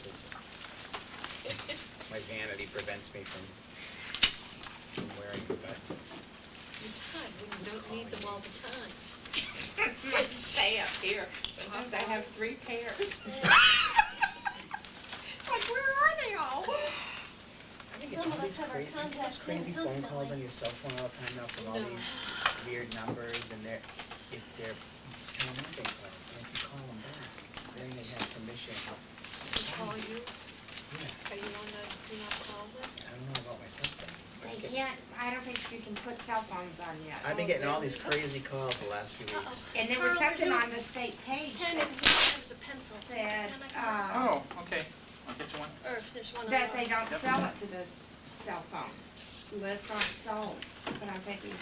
glasses. My vanity prevents me from wearing them, but It's fine, we don't need them all the time. I'd stay up here. Sometimes I have 3 pairs. It's like, where are they all? I think Some all of us these have our crazy, contacts in crazy phone calls constantly. on your cell phone all the time now from all No. these weird numbers, and if they're romantic calls, and if you call them back, then they have permission. To call you, Yeah, are you on the do not call list? I don't know about my cell phone. They can't, I don't think you can put cell phones on yet. I've been getting all these crazy calls the last few weeks. And there was Carl, something you- on the state page Pen that is a pencil. said, Can I Oh, okay, I'll get you one. Or if there's one on that they the, don't Yep. sell it to the cell phone. Lists aren't sold, but I'm thinking,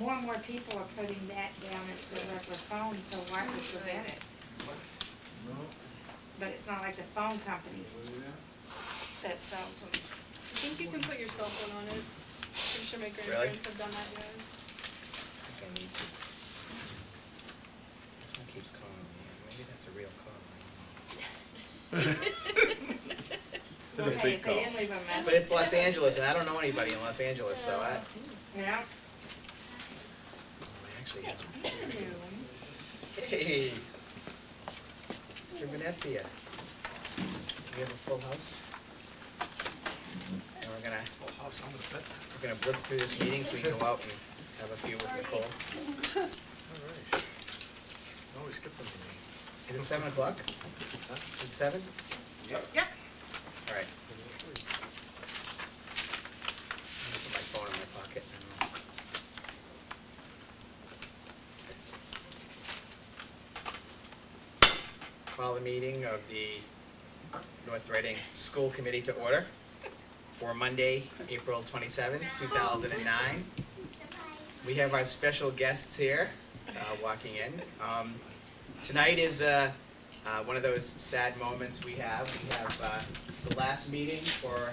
more and more people are putting that down as their regular phone, so why would you prevent it? But it's not like the phone companies that sells them. I think you can put your cell phone on it. Pretty sure my Really? grandparents have done that, yeah. I think I need to. This one keeps calling me. Maybe that's a real call. Okay, if they didn't leave a message. But it's Los Angeles, and I don't know anybody in Los Angeles, so I Yeah. actually have. Hey, Mr. Venezia. We have a full house. And we're gonna blitz through this meeting so we can go out and have a few with Nicole. All right. Oh, we skipped them today. Is it 7 o'clock? Is it 7? Yep. Yep. All right. I'm gonna put my phone in my pocket. Call the meeting of the North Reading School Committee to order for Monday, April 27th, 2009. We have our special guests here walking in. Tonight is one of those sad moments we have. It's the last meeting for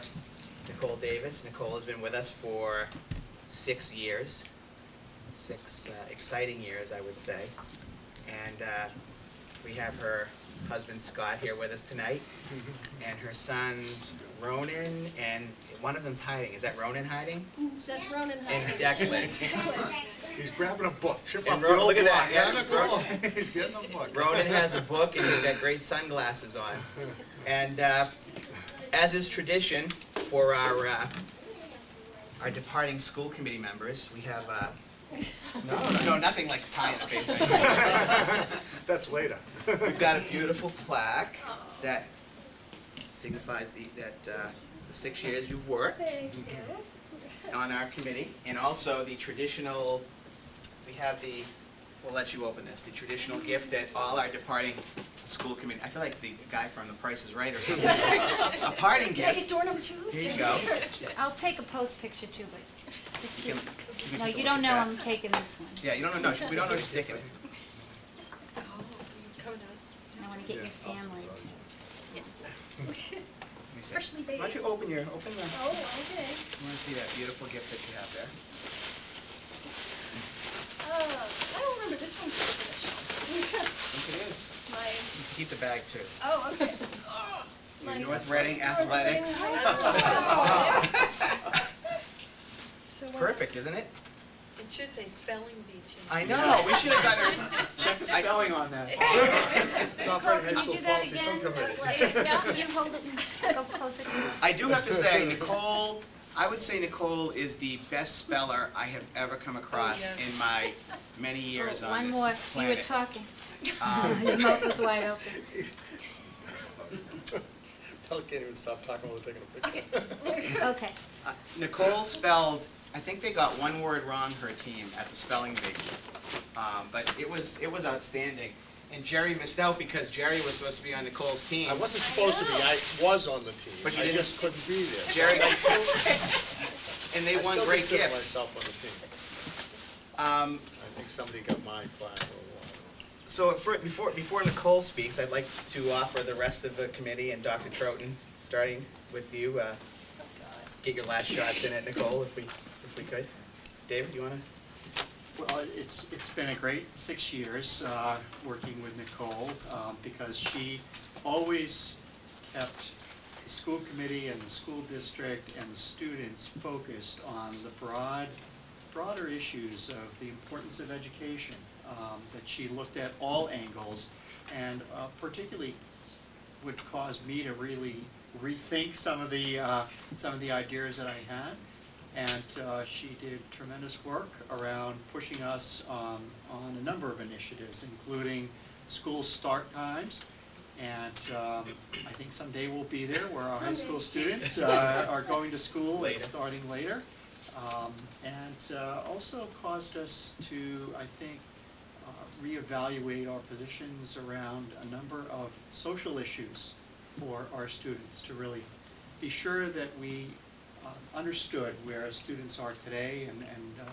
Nicole Davis. Nicole has been with us for 6 years, 6 exciting years, I would say. And we have her husband Scott here with us tonight, and her sons Ronan, and one of them's hiding. Is that Ronan hiding? That's Ronan And hiding. Declan. He's grabbing a book. Chip And off the Ro- old look at that, block. yeah, Nicole. He's getting a book. Ronan has a book and he's got great sunglasses on. And as is tradition for our departing school committee members, we have no, nothing like tying a face. That's later. We've got a beautiful plaque that signifies the 6 years you've worked Thank you. on our committee, and also the traditional. We have we'll let you open this, the traditional gift that all our departing school committee, I feel like the guy from The Price is Right or something. A parting Can I gift. get door number 2? Here you go. I'll take a post picture too, but just You keep, can no, take a you look don't at know that. I'm taking this one. Yeah, you don't know, we don't know she's taking it. Oh, come down. I wanna get your family to. Yes. Let me see. Freshly Why don't you baked. open the, Oh, okay. I want to see that beautiful gift that you have there. I don't remember this one. I think it is. My, You can keep the bag too. oh, okay. Oh, Your my- North Reading Athletics. So what- Perfect, isn't it? it should say spelling bee change. I know, we should have done ours. Check the spelling on that. North Nicole, Reading High can you School do that Policy again? Subcommittee. Can you hold it and go closer to me? I do have to say, Nicole, I would say Nicole is the best speller I have ever come across yes. in my many years Oh, on one this more, you were planet. talking. Um, Your mouth was wide open. Pelican can't even stop talking while they're taking a picture. Okay. Nicole spelled, I think they got one word wrong, her team, at the spelling bee. But it was outstanding. And Jerry missed out because Jerry was supposed to be on Nicole's team. I wasn't supposed to be, I was on the team. But you I didn't- just couldn't be there. Jerry, and they I won still great consider gifts. myself on the team. Um, I think somebody got my flag or So before Nicole speaks, I'd like to offer the rest of the committee and Dr. Troughton, starting with you, get your last shots in it, Nicole, if we could. David, you want to? Well, it's been a great 6 years working with Nicole because she always kept the school committee and the school district and the students focused on the broader issues of the importance of education, that she looked at all angles, and particularly which caused me to really rethink some of the ideas that I had. And she did tremendous work around pushing us on a number of initiatives, including school start times. And I think someday we'll be there where our high school students are going to school and Later. starting later. And also caused us to, I think, reevaluate our positions around a number of social issues for our students, to really be sure that we understood where students are today and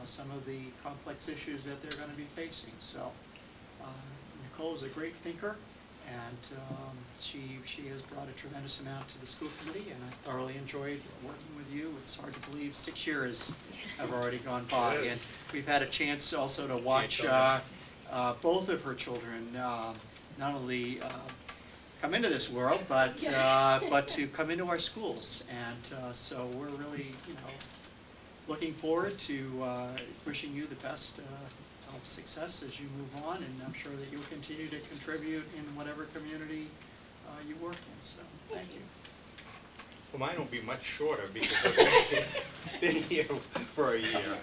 some of the complex issues that they're going to be facing. So Nicole is a great thinker, and she has brought a tremendous amount to the school committee, and I thoroughly enjoyed working with you. It's hard to believe 6 years have already gone by, It is. and we've had a chance also to watch children. both of her children not only come into this world, but to come into our schools. And so we're really, looking forward to wishing you the best of success as you move on, and I'm sure that you'll continue to contribute in whatever community you work in. So thank you. Well, mine will be much shorter because I've been here for a year.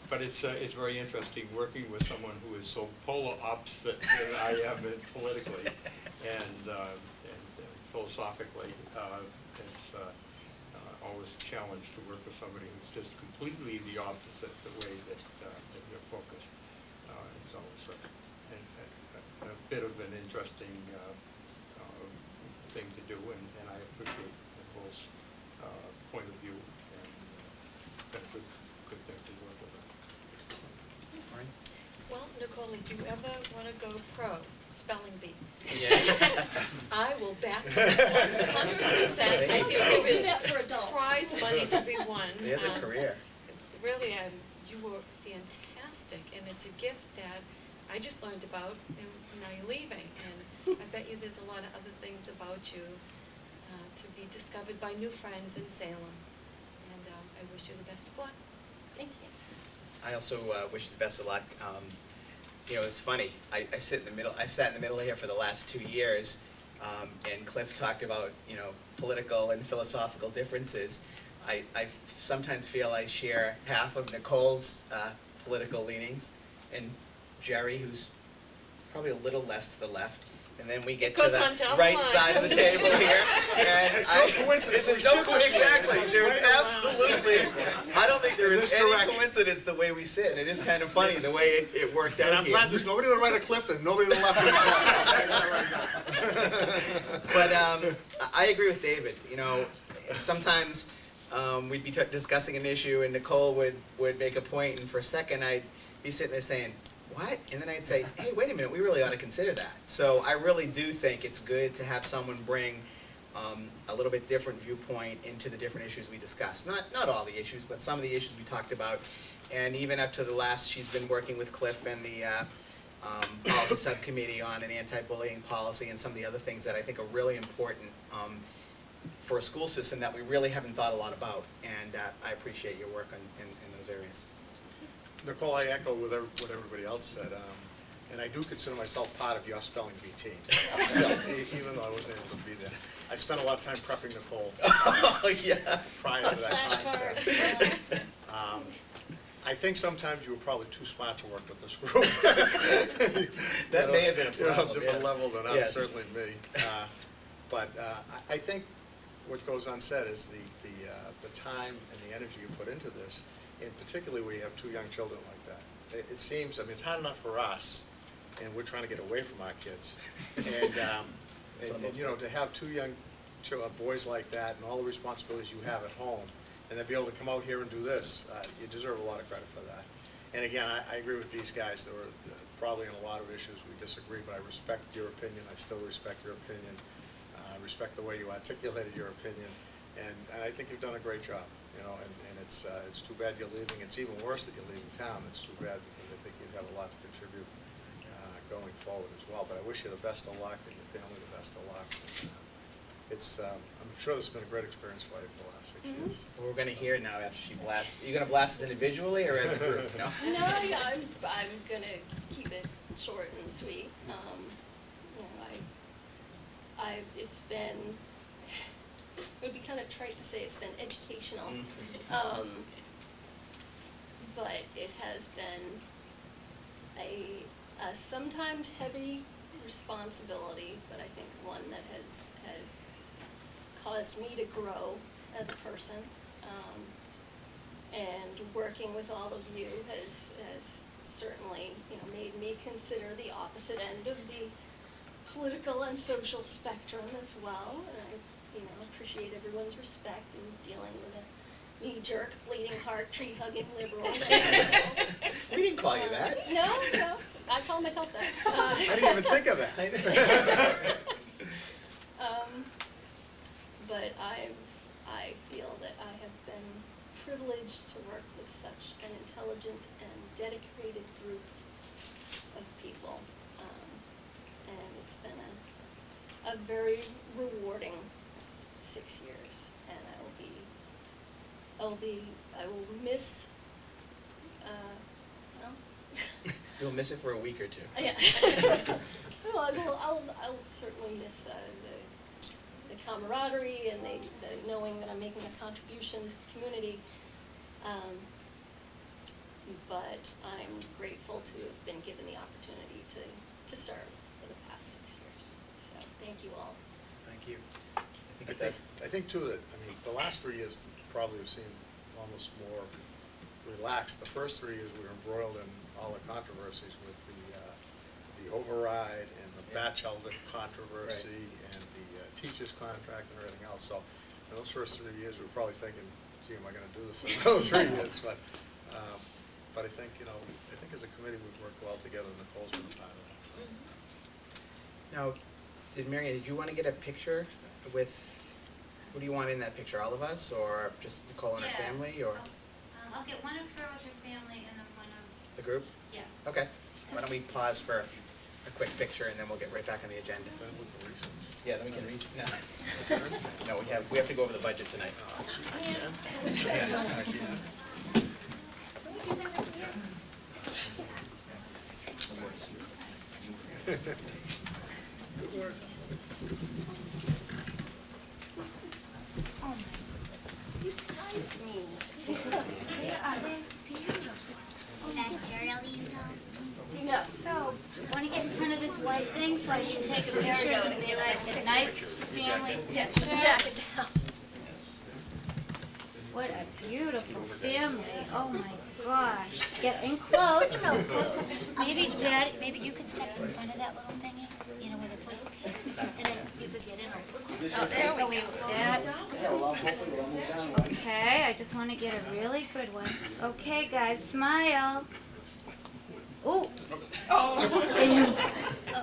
But it's very interesting working with someone who is so polar opposite than I am politically and philosophically. It's always a challenge to work with somebody who's just completely the opposite the way that you're focused. It's always a bit of an interesting thing to do, and I appreciate Nicole's point of view, and been a good thing to work with her. Maureen? Well, Nicole, if you ever want to go pro spelling bee, Yeah. I will back 100%. I think there Do is that for adults. prize money to be won. There's a career. Really, you were fantastic, and it's a gift that I just learned about, and now you're leaving. And I bet you there's a lot of other things about you to be discovered by new friends in Salem. And I wish you the best of luck. Thank you. I also wish you the best of luck. It's funny. I sit in the middle. I've sat in the middle here for the last 2 years, and Cliff talked about political and philosophical differences. I sometimes feel I share half of Nicole's political leanings, and Jerry, who's probably a little less to the left. And then we get to Goes on the down the right line, side of the doesn't it? table here. And It's no coincidence. It's no coincidence. Exactly. There's Right around. absolutely. I don't think there In is this any direction. coincidence the way we sit. It is kind of funny the way it worked out And I'm here. glad there's nobody to the right of Clifton, nobody to the left of Clifton. But I agree with David. Sometimes we'd be discussing an issue, and Nicole would make a point, and for a second I'd be sitting there saying, "What?" And then I'd say, "Hey, wait a minute, we really ought to consider that." So I really do think it's good to have someone bring a little bit different viewpoint into the different issues we discuss. Not all the issues, but some of the issues we talked about. And even up to the last, she's been working with Cliff and the policy subcommittee on an anti-bullying policy and some of the other things that I think are really important for a school system that we really haven't thought a lot about. And I appreciate your work in those areas. Nicole, I echo what everybody else said, and I do consider myself part of your spelling bee team, still, even though I wasn't able to be there. I spent a lot of time prepping Nicole Oh, yeah. prior to that Flashcards, contest. yeah. I think sometimes you were probably too smart to work with this group. That may have been a You're on problem, different yes. level than us, Yes. certainly me. But I think what goes unsaid is the time and the energy you put into this, and particularly when you have 2 young children like that. It seems, it's hard enough for us, and we're trying to get away from our kids. And to have 2 young boys like that and all the responsibilities you have at home, and then be able to come out here and do this, you deserve a lot of credit for that. And again, I agree with these guys. There were probably in a lot of issues we disagree, but I respect your opinion. I still respect your opinion. I respect the way you articulated your opinion, and I think you've done a great job. And it's too bad you're leaving. It's even worse that you're leaving town. It's too bad because I think you'd have a lot to contribute going forward as well. But I wish you the best of luck and your family the best of luck. And, I'm sure this has been a great experience for you for the last 6 years. Well, we're gonna hear now after she blasts. Are you gonna blast us individually or as a group? No? No, yeah, I'm gonna keep it short and sweet. You know, it's been, it would be kind of trite to say it's been educational. But it has been a sometimes heavy responsibility, but I think one that has caused me to grow as a person. And working with all of you has certainly, you know, made me consider the opposite end of the political and social spectrum as well. And I, you know, appreciate everyone's respect in dealing with a knee-jerk, bleeding heart, tree-hugging liberal. We didn't call you that. No, I call myself that. I didn't even think of that. But I feel that I have been privileged to work with such an intelligent and dedicated group of people. And it's been a very rewarding 6 years, and I will miss, well, You'll miss it for a week or two. yeah. Well, I'll certainly miss the camaraderie and the knowing that I'm making a contribution to the community. But I'm grateful to have been given the opportunity to serve for the past 6 years. So thank you all. Thank you. I think too that, I mean, the last 3 years probably have seemed almost more relaxed. The first 3 years we were embroiled in all the controversies with the override and the batch elder controversy and the teacher's contract and everything else. So in those first 3 years, we were probably thinking, gee, am I gonna do this in those 3 years? But I think, you know, I think as a committee, we've worked well together, and Nicole's been a part of that. Now, Marianne, did you want to get a picture with, who do you want in that picture, all of us, or just Nicole and her Yeah. family, or I'll get one of her with her family and then one of, the group? yeah. Okay, why don't we pause for a quick picture and then we'll get right back on the agenda. Yeah, then we can no, we have to go over the budget tonight. Good work. You surprised me. No. So, want to get in front of this white thing so I can take a picture and be like a nice family Yes, put the picture? jacket down. What a beautiful family. Oh my gosh. Get in close. Maybe Daddy, maybe you could step in front of that little thingy, you know, where they put it. And then you could get in a little. Okay, I just want to get a really good one. Okay, guys, smile. Ooh.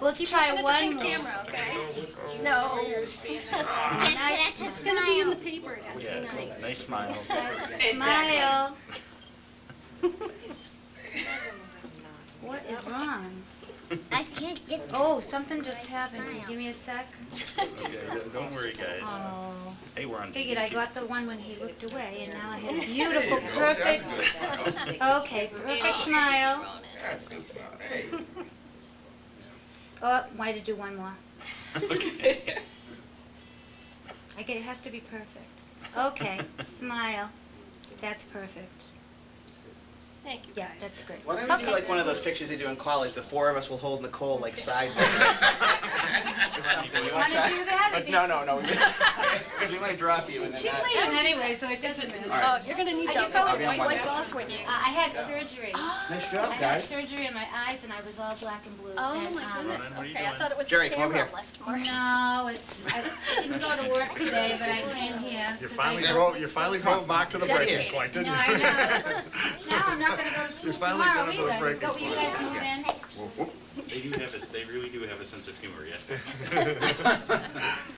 Let's try one more. Camera, okay? No. Nice It's gonna be in the paper, it has to be nice. Nice smiles. Smile. What is wrong? I can't get Oh, something just happened. Give me a sec. Okay, don't worry, guys. Oh. Hey, we're on. Figured I got the one when he looked away, and now I have a beautiful, perfect. Okay, perfect smile. Oh, why to do one more? Okay. It has to be perfect. Okay, smile. That's perfect. Thank you, Yeah, guys. that's great. Why don't we do Okay. like one of those pictures they do in college, the four of us will hold Nicole like sideways. Or something. You Wanna do that? No. We might drop you and then She's that. leaving anyway, so it doesn't matter. All right. Oh, you're gonna need Are that you going? I'll be on one wipe side. off when you. I had surgery. Nice I job, had guys. surgery in my eyes, and I was all black and blue. Oh and, my goodness, What are you okay, I doing? thought it was Jerry, the come over camera here. left marks. No, I didn't go to work today, but I came here. You 'cause finally I- drove Mark to the breaking Dedicated. point, didn't No, you? I know. Now I'm not gonna go to school finally tomorrow got to the either. breaking Go, you guys move in. They really do have a sense of humor, yes.